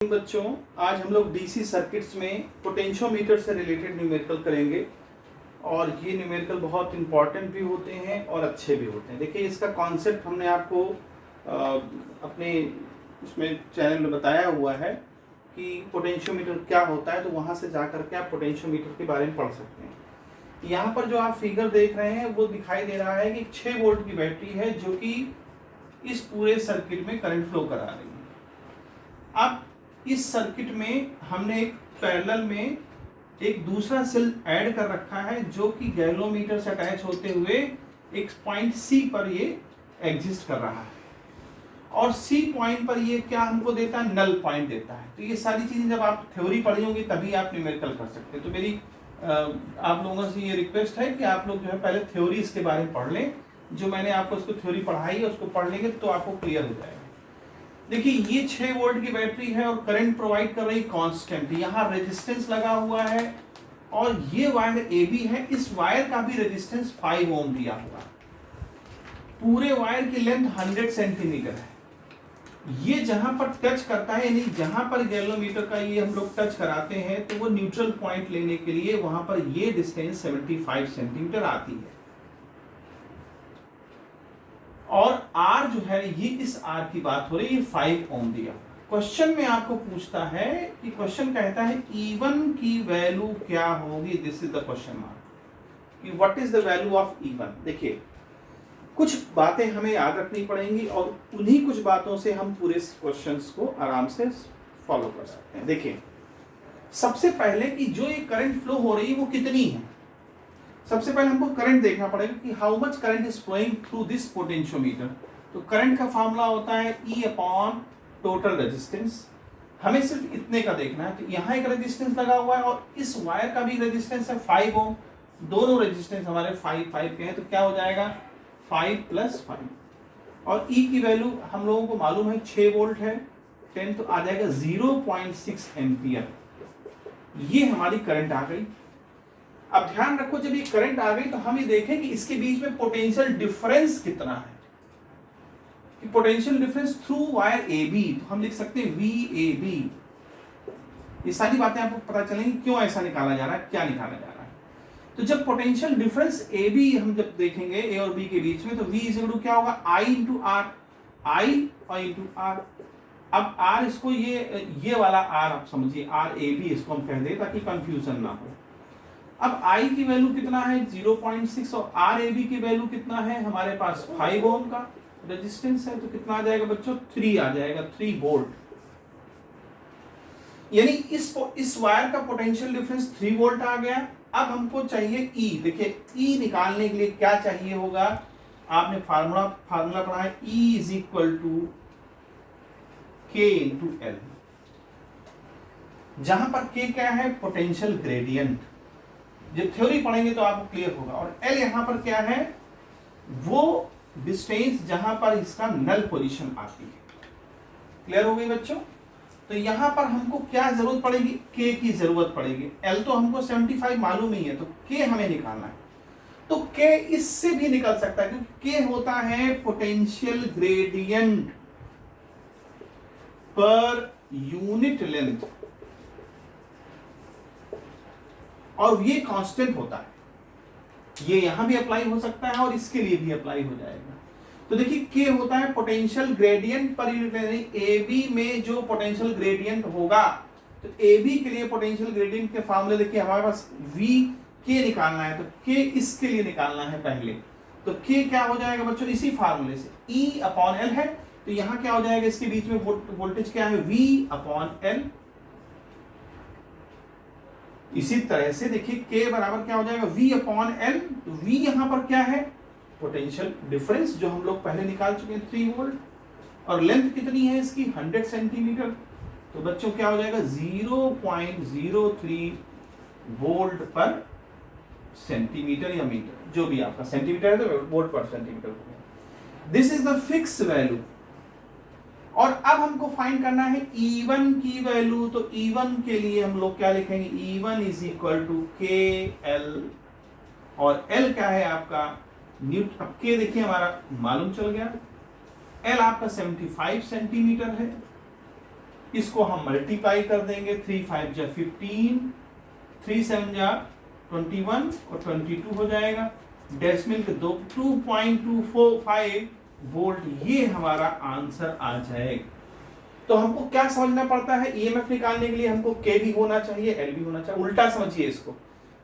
बच्चों, आज हम लोग डीसी सर्किट्स में पोटेंशियोमीटर से रिलेटेड न्यूमेरिकल करेंगे और ये न्यूमेरिकल बहुत इंपॉर्टेंट भी होते हैं और अच्छे भी होते हैं। देखिए, इसका कॉन्सेप्ट हमने आपको अपने उसमें चैनल में बताया हुआ है कि पोटेंशियोमीटर क्या होता है, तो वहाँ से जा करके आप पोटेंशियोमीटर के बारे में पढ़ सकते हैं। यहाँ पर जो आप फिगर देख रहे हैं वो दिखाई दे रहा है कि 6 वोल्ट की बैटरी है जो कि इस पूरे सर्किट में करंट फ्लो करा रही है। अब इस सर्किट में हमने एक पैरेलल में एक दूसरा सेल ऐड कर रखा है जो कि गैल्वेनोमीटर से अटैच होते हुए एक पॉइंट सी पर ये एग्जिस्ट कर रहा है और सी पॉइंट पर ये क्या हमको देता है, नल पॉइंट देता है। तो ये सारी चीजें जब आप थ्योरी पढ़ी होंगी तभी आप न्यूमेरिकल कर सकते हैं। तो मेरी आप लोगों से ये रिक्वेस्ट है कि आप लोग जो है पहले थ्योरी इसके बारे में पढ़ लें। जो मैंने आपको उसको थ्योरी पढ़ाई है उसको पढ़ लेंगे तो आपको क्लियर हो जाएगा। देखिए, ये 6 वोल्ट की बैटरी है और करंट प्रोवाइड कर रही कांस्टेंट। यहाँ रेजिस्टेंस लगा हुआ है और ये वायर AB है, इस वायर का भी रेजिस्टेंस 5 ओम दिया हुआ है। पूरे वायर की लेंथ 100 सेंटीमीटर है। ये जहां पर टच करता है, यानी जहां पर गैल्वेनोमीटर का ये हम लोग टच कराते हैं तो वो न्यूट्रल पॉइंट लेने के लिए वहां पर ये डिस्टेंस 75 सेंटीमीटर आती है और R जो है ये इस R की बात हो रही है, ये 5 ओम दिया। क्वेश्चन में आपको पूछता है कि क्वेश्चन कहता है E1 की वैल्यू क्या होगी। This is the question mark कि what is the value of E1। देखिए, कुछ बातें हमें याद रखनी पड़ेंगी और उन्हीं कुछ बातों से हम पूरे क्वेश्चंस को आराम से फॉलो कर सकते हैं। देखिए, सबसे पहले कि जो ये करंट फ्लो हो रही है वो कितनी है। सबसे पहले हमको करंट देखना पड़ेगा कि how much current is flowing through this potentiometer. तो करंट का फॉर्मूला होता है E अपॉन टोटल रेजिस्टेंस। हमें सिर्फ इतने का देखना है। तो यहाँ एक रेजिस्टेंस लगा हुआ है और इस वायर का भी रेजिस्टेंस है 5 ओम। दोनों रेजिस्टेंस हमारे 5 के हैं, तो क्या हो जाएगा 5 + 5 और E की वैल्यू हम लोगों को मालूम है 6 वोल्ट है 10, तो आ जाएगा 0.6 एम्पियर। ये हमारी करंट आ गई। अब ध्यान रखो, जब ये करंट आ गई तो हम ये देखें कि इसके बीच में पोटेंशियल डिफरेंस कितना है। कि potential difference through wire AB, तो हम लिख सकते हैं VAB। ये सारी बातें आपको पता चलेंगी क्यों ऐसा निकाला जा रहा है, क्या निकाला जा रहा है। तो जब पोटेंशियल डिफरेंस AB हम जब देखेंगे A और B के बीच में, तो V = क्या होगा I × R, I और × R। अब R इसको ये वाला R आप समझिए, RAB इसको हम कह दें ताकि कंफ्यूजन ना हो। अब I की वैल्यू कितना है 0.6 और RAB की वैल्यू कितना है, हमारे पास 5 ओम का रेजिस्टेंस है। तो कितना आ जाएगा बच्चों, 3 आ जाएगा, 3 वोल्ट। यानी इस वायर का पोटेंशियल डिफरेंस 3 वोल्ट आ गया। अब हमको चाहिए E। देखिए, E निकालने के लिए क्या चाहिए होगा, आपने फार्मूला पढ़ा है E = K × L। जहां पर K क्या है, पोटेंशियल ग्रेडियंट। जब थ्योरी पढ़ेंगे तो आपको क्लियर होगा। और L यहां पर क्या है, वो डिस्टेंस जहां पर इसका नल पोजीशन आती है। क्लियर हो गई बच्चों। तो यहां पर हमको क्या जरूरत पड़ेगी, K की जरूरत पड़ेगी। L तो हमको 75 मालूम ही है, तो K हमें निकालना है। तो K इससे भी निकल सकता है क्योंकि K होता है potential gradient per unit length और ये कांस्टेंट होता है। ये यहां भी अप्लाई हो सकता है और इसके लिए भी अप्लाई हो जाएगा। तो देखिए, K होता है potential gradient per unit length. AB में जो पोटेंशियल ग्रेडियंट होगा, तो AB के लिए पोटेंशियल ग्रेडियंट के फॉर्मूले देखिए, हमारे पास K निकालना है, तो K इसके लिए निकालना है पहले। तो K क्या हो जाएगा बच्चों, इसी फार्मूले से E/L है। तो यहां क्या हो जाएगा, इसके बीच में वोल्टेज क्या है, V/L। इसी तरह से देखिए K बराबर क्या हो जाएगा, V/L। तो V यहां पर क्या है, पोटेंशियल डिफरेंस जो हम लोग पहले निकाल चुके हैं 3 वोल्ट और लेंथ कितनी है इसकी 100 सेंटीमीटर। तो बच्चों क्या हो जाएगा 0.03 वोल्ट पर सेंटीमीटर या मीटर, जो भी आपका सेंटीमीटर है तो वोल्ट पर सेंटीमीटर हो गया। This is the fix value. और अब हमको फाइंड करना है E1 की वैल्यू। तो E1 के लिए हम लोग क्या लिखेंगे, E1 = KL और L क्या है आपका न्यूटन। अब K देखिए हमारा मालूम चल गया, L आपका 75 सेंटीमीटर है इसको हम मल्टीप्लाई कर देंगे, 3 5 जा 15, 3 7 जा 21 और 22 हो जाएगा। डेसिमल के 2.245 वोल्ट, ये हमारा आंसर आ जाएगा। तो हमको क्या समझना पड़ता है, ईएमएफ निकालने के लिए हमको के भी होना चाहिए, एल भी होना चाहिए। उल्टा समझिए इसको,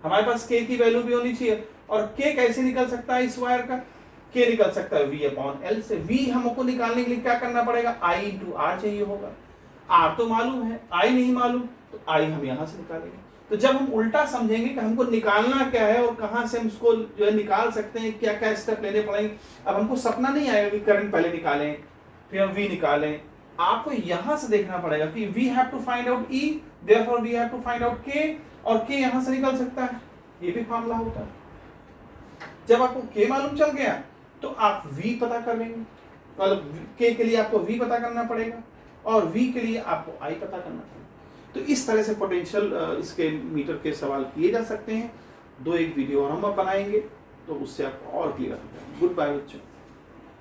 हमारे पास के की वैल्यू भी होनी चाहिए। और के कैसे निकल सकता है इस वायर का, के निकल सकता है वी अपॉन एल से। वी हमको निकालने के लिए क्या करना पड़ेगा, आई इंटू आर चाहिए होगा। आर तो मालूम है, आई नहीं मालूम, तो आई हम यहां से निकालेंगे। तो जब हम उल्टा समझेंगे कि हमको निकालना क्या है और कहां से हम उसको जो है निकाल सकते हैं, क्या क्या स्टेप लेने पड़ेंगे। अब हमको सपना नहीं आएगा कि करंट पहले निकालें फिर हम वी निकालें। आपको यहां से देखना पड़ेगा कि we have to find out E, therefore we have to find out K, और के यहां से निकल सकता है, ये भी मामला होता है। जब आपको के मालूम चल गया तो आप वी पता कर लेंगे, मतलब के लिए आपको वी पता करना पड़ेगा और वी के लिए आपको आई पता करना पड़ेगा। तो इस तरह से पोटेंशियल इसके मीटर के सवाल किए जा सकते हैं। 2 एक वीडियो और हम बनाएंगे तो उससे आपको और क्लियर हो जाएगा। गुड बाय बच्चों।